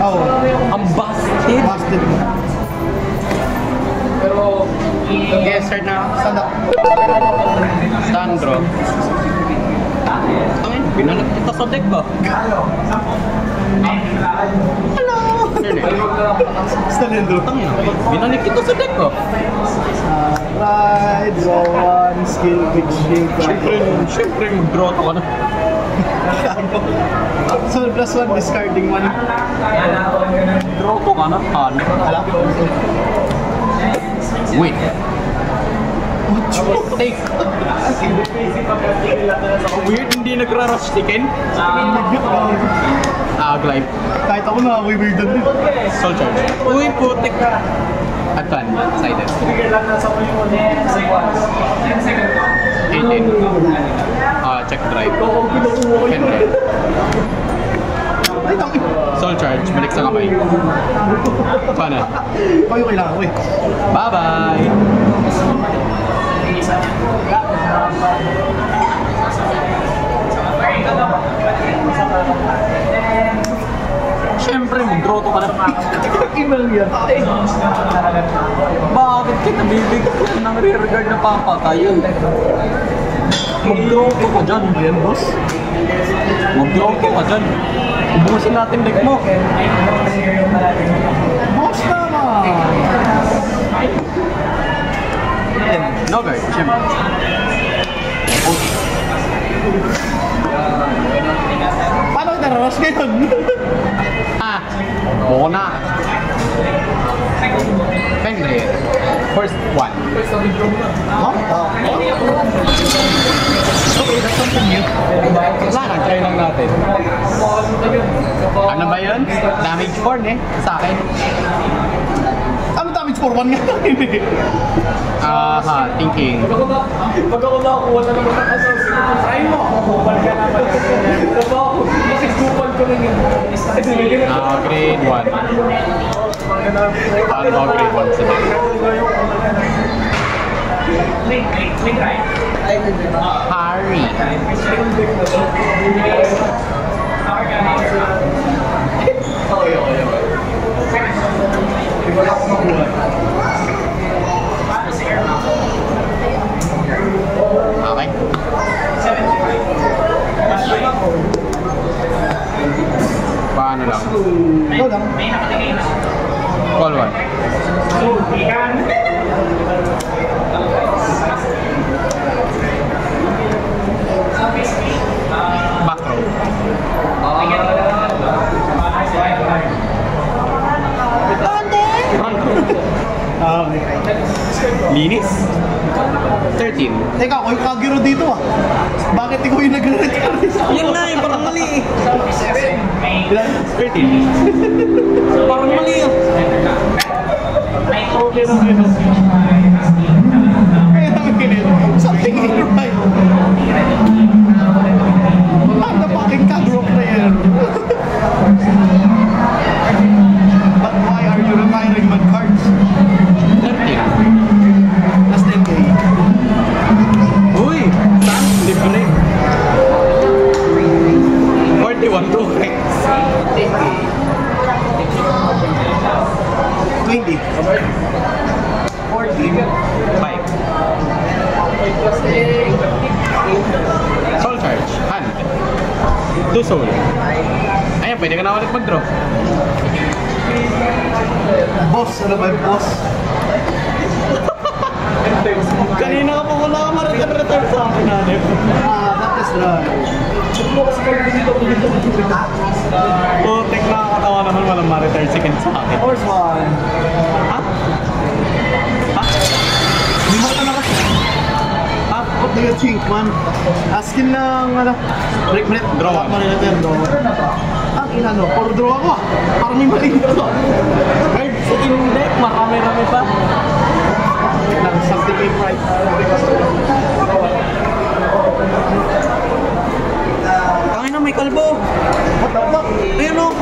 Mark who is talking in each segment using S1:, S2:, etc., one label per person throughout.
S1: Oo.
S2: Ang busted.
S1: Busted.
S3: Pero,
S1: Okay, start na. Stand up.
S2: Stand, bro. Tangin, binalag kita sa deck ba?
S1: Hello! Stand and do.
S2: Tangin, binalag kita sa deck ba?
S1: Right, draw one, skill, big shape.
S2: Siyempre, mag-draw ako na.
S1: So, plus one, discarding one.
S2: Draw ko ka na, Han.
S1: Hala?
S2: Wait. Take. Weird, hindi nagra-rush chicken. Glide.
S1: Kahit ako na, weird din.
S2: Soul charge. Uy, putik. Advan, sided. 18. Check drive. Henry.
S1: Ay, tangin.
S2: Soul charge, balik sa kamay. Paano?
S1: Kayo kailangan ko eh.
S2: Bye-bye! Siyempre, mag-draw to ka na.
S1: Email yan.
S2: Bakit kita bibigyan ng rear-guard na papatayin? Mag-draw to ka dyan.
S1: Ayan, boss.
S2: Mag-draw to ka dyan. Ubusin natin deck mo.
S1: Boss naman!
S2: No guard, siyempre.
S1: Paano kita naras ngayon?
S2: Bona. Henry. First one.
S1: Huh? Okay, that's something new.
S2: Wala lang, try lang natin. Ano ba yun? Damage 4 eh, sa akin.
S1: Ano damage for one nga?
S2: Thinking.
S3: pag ako nakakuha na naman ng assassin, try mo. Kupal ka naman. Nakikupal ko rin yun.
S2: Grade 1. Ano grade 1 sa deck? Harry. Okay. Paano lang?
S1: Ikaw lang.
S2: Call 1. Back row. Front row. Linis. 13.
S1: Teka, ako yung Kagero dito ah. Bakit ikaw yung nagre-retire?
S2: Yan na eh, parang mali eh.
S1: 13.
S2: Parang mali ah.
S1: Okay lang yun. Kaya naman ganito. Something ain't right. I'm the fucking Kagero player. But why are you retiring my cards?
S2: 13.
S1: That's 10k.
S2: Uy! Saan? Libre. 41 to Rex.
S1: 20. 40.
S2: 5. Soul charge. Hand. 2 soul. Ayan, pwede ka na ulit mag-draw.
S1: Boss, ano ba yung boss?
S2: Kanina ka pa wala ka ma-return sa akin, Hanep.
S1: That is right.
S2: Putik, nakakatawa naman walang ma-return second sa akin.
S1: Horse one.
S2: Ha? Ha?
S1: Hindi mo ito nakas. What do you think, man? Askin lang, ano? Break.
S2: Draw one.
S1: Draw one. Inano, puro draw ako ah. Parang may mali dito.
S2: Card sa in-deck, marami-rami pa.
S1: Something ain't right.
S2: Tangin na, may kalbo.
S1: What the fuck?
S2: Ayun o.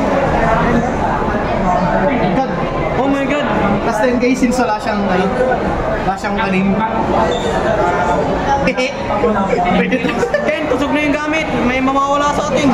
S1: God.
S2: Oh my god.
S1: Plus 10k since wala siyang galing. Pwede to.
S2: Ken, tusog na yung gamit. May mamawala sa atin.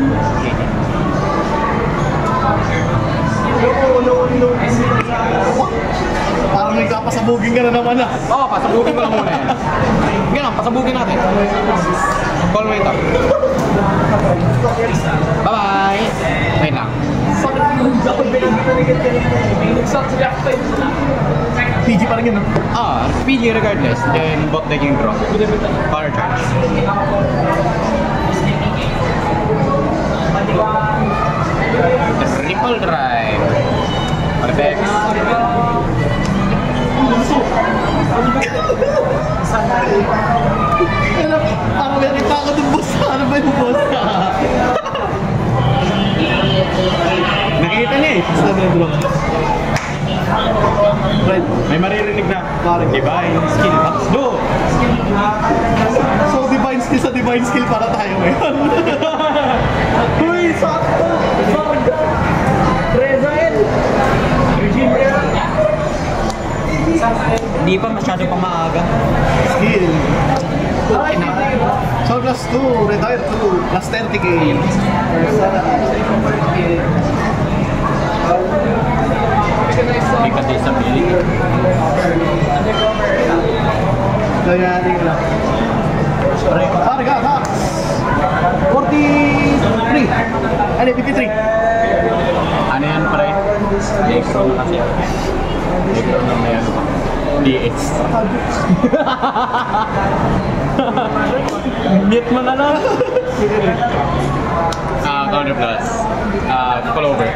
S1: Parang may kapasabugin ka na naman ah.
S2: Oo, pasabugin ko lang muna yan. Ganun, pasabugin natin. Call waiter. Bye-bye! Wait lang.
S1: PG pa rin yun
S2: PG regardless, then bot taking drop. Power charge. Triple drive. Perfect.
S1: Parang may nakita ako dun boss. Ano ba yung boss?
S2: Nakikita niya eh.
S1: Sabi na drop. Right.
S2: May maririnig na.
S1: Parang
S2: divine skill. Let's go!
S1: So, divine skill sa divine skill para tayo ngayon.
S3: Uy, sakto! Rezael! Eugene
S2: Hindi pa masyado pa maaga.
S1: Skill. So, plus 2, retire 2, plus 30k.
S2: May disability.
S1: Kaya natin lang. Targa, ha? 43. Ano, 53.
S2: Ano yan, pre? Electron na kasi. Electron na may ano pa. DX.
S3: Meet mo na lang.
S2: Counter plus. Clover.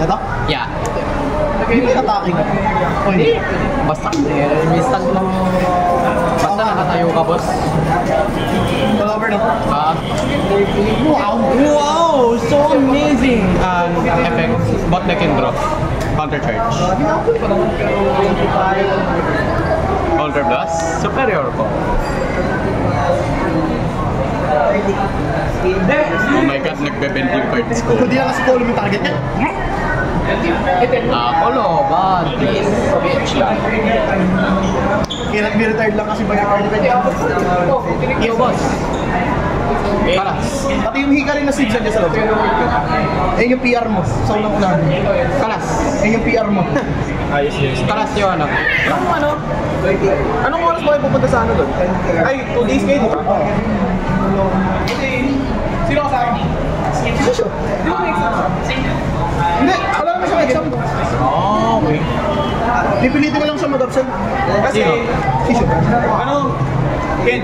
S1: Ito?
S2: Yeah.
S1: Hindi ba attacking? O hindi?
S2: Basta. Instant lang. Basta nakatayo ka, boss.
S1: Cover na.
S2: Wow! Wow! So amazing! Effect. Bot deck and drop. Counter charge. Counter blast. Superior ko. Oh my god, nagbebend yung cards ko.
S1: Kung di lang kasi column yung target niya.
S2: Kolo, bad. Bitch lang.
S1: Kaya nag-retired lang kasi bagay card niya.
S2: Yo, boss. Kalas.
S1: Pati yung hika rin na sigs niya sa loob. Eh yung PR mo. Sa unang-unahan.
S2: Kalas.
S1: Eh yung PR mo.
S3: Ayos, yes.
S2: Kalas yung ano.
S3: Anong oras ba kayo pupunta sa ano doon? Ay, 2 days kayo, di ba? Sino kasama?
S1: Sisyo. Hindi, wala naman siyang exam.
S2: Oh, okay.
S1: Pipilitin ko lang siya mag-absent.
S3: Kasi,
S1: Sisyo.
S3: ano, Ken,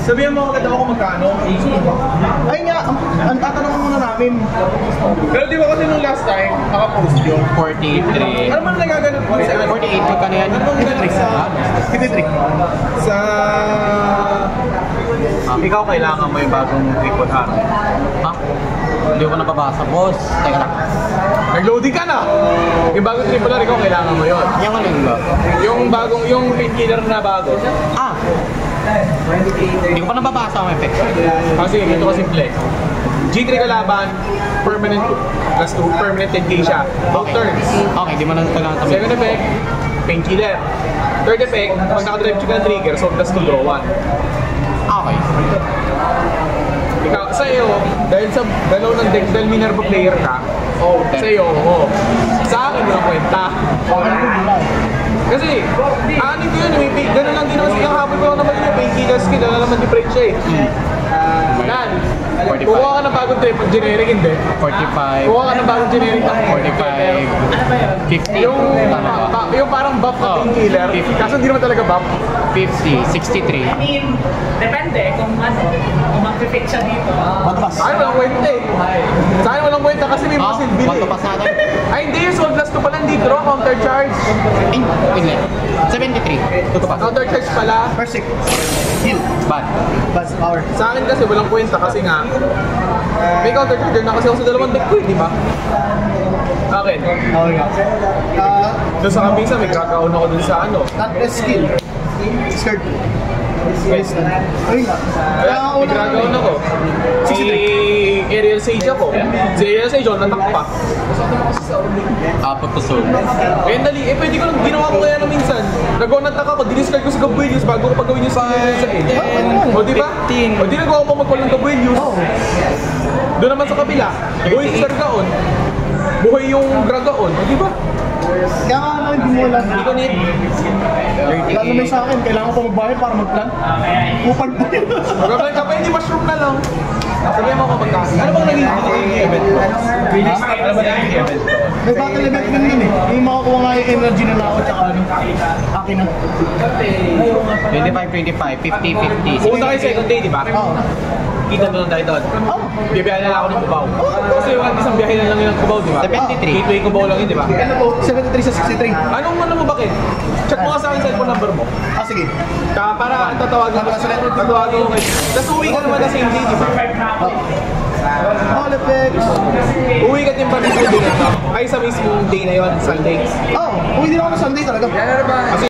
S3: sabihan mo agad ako magkano?
S1: Ay nga, ang tatanong muna namin.
S3: Pero di ba kasi nung last time, naka-post yun?
S2: 43.
S3: Ano man nagaganon mo?
S2: 48 ka na yan.
S1: 53.
S3: Sa... Ikaw kailangan mo yung bagong report araw.
S2: Ha? Hindi ko nababasa, boss. Teka lang.
S3: Nag-loading ka na! Yung bagong triple R, ikaw kailangan mo yun.
S2: Yung ano yun ba?
S3: Yung bagong, yung painkiller na bago.
S2: Ah! Hindi ko pa nababasa ang effect.
S3: Kasi ito kasi simple. G3 kalaban, permanent plus 2, permanent 10k siya. Both turns.
S2: Okay, di mo na kailangan sabihin.
S3: Second effect, painkiller. Third effect, pag nakadrive check ng trigger, so plus 2 draw 1.
S2: Okay.
S3: Ikaw, sa iyo, dahil sa dalaw ng deck, dahil Minerva player ka, sa iyo, sa akin walang kwenta. Kasi, anin ko yun, may gano'n lang din naman siya hapon ko lang naman yun, yung painkiller skill, wala naman di-break siya eh. Dan,
S2: 45.
S3: kukuha ka ng bagong trip, pag generic hindi.
S2: 45.
S3: Kukuha ka ng bagong generic na
S2: 45. 50.
S3: yung parang buff na painkiller, kaso hindi naman talaga buff.
S2: 50. 63.
S4: I mean, depende kung ano, kung mag-fit siya dito.
S1: Matras.
S3: Sa akin walang kwenta eh. Sa akin walang kwenta kasi may mga
S2: Oh,
S3: silbi
S2: bato
S3: eh.
S2: pa sa atin.
S3: Ay hindi, Soul Blast ko pala hindi draw, counter charge.
S2: Hindi. 73. Tutupas.
S3: Counter charge pala.
S1: First sick. Heal.
S2: Bad.
S1: Buzz power.
S3: Sa akin kasi walang kwenta kasi nga may counter charger na kasi ako sa dalawang deck ko eh, di ba? Akin.
S1: Okay nga.
S3: Doon sa kabisa may kakaon ako dun sa ano.
S1: Not a skill. Skirt. Ayun nga.
S3: Kaya may kakaon ako. Si Aerial Sage ako. Si Aerial Sage ako natakpa.
S2: Apat to soul.
S3: Eh dali, pwede ko lang ginawa ko kaya na minsan. Nagawa ng taka ko, diniscard ko sa Gabuelius bago ko pagawin yung skill sa Sage. O di ba?
S2: 15.
S3: O di nagawa ko magkuha ng Gabuelius. Doon naman sa kabila, buhay si Sargaon. Buhay yung Dragaon, o di ba?
S1: Kaya nga naman hindi mo lang.
S3: Hindi ko need.
S1: Lalo may sa akin, kailangan ko pa magbayad para mag-plan. Upal pa yun.
S3: Magpaplan ka pa, hindi mushroom na lang. Sabihan mo ko magkasi. Ano bang naging event ko? Ano ba naging event ko?
S1: May battle event din yun eh. Yung makakuha nga yung energy na lao tsaka ano. Akin na.
S2: 25, 50, 50.
S3: Pumunta kayo second day, di ba?
S1: Oo.
S3: Kita mo lang tayo doon.
S1: Oo.
S3: Bibiyahe na lang ako ng Cubao. Kasi yung isang biyahe na lang yun ng Cubao, di ba?
S2: 73.
S3: Gateway Cubao lang yun, di ba?
S1: 73 sa 63.
S3: Anong ano mo bakit? Check mo nga sa akin cellphone number mo.
S1: Ah, sige.
S3: Para tatawagin ko tatawagin ko kayo. Tapos uwi ka naman na same day, di ba?
S1: All effects.
S3: Uwi ka din pa mismo din na. Ay sa mismong day na yun, Sunday.
S1: Oo. Uwi din ako ng Sunday talaga.
S3: Kasi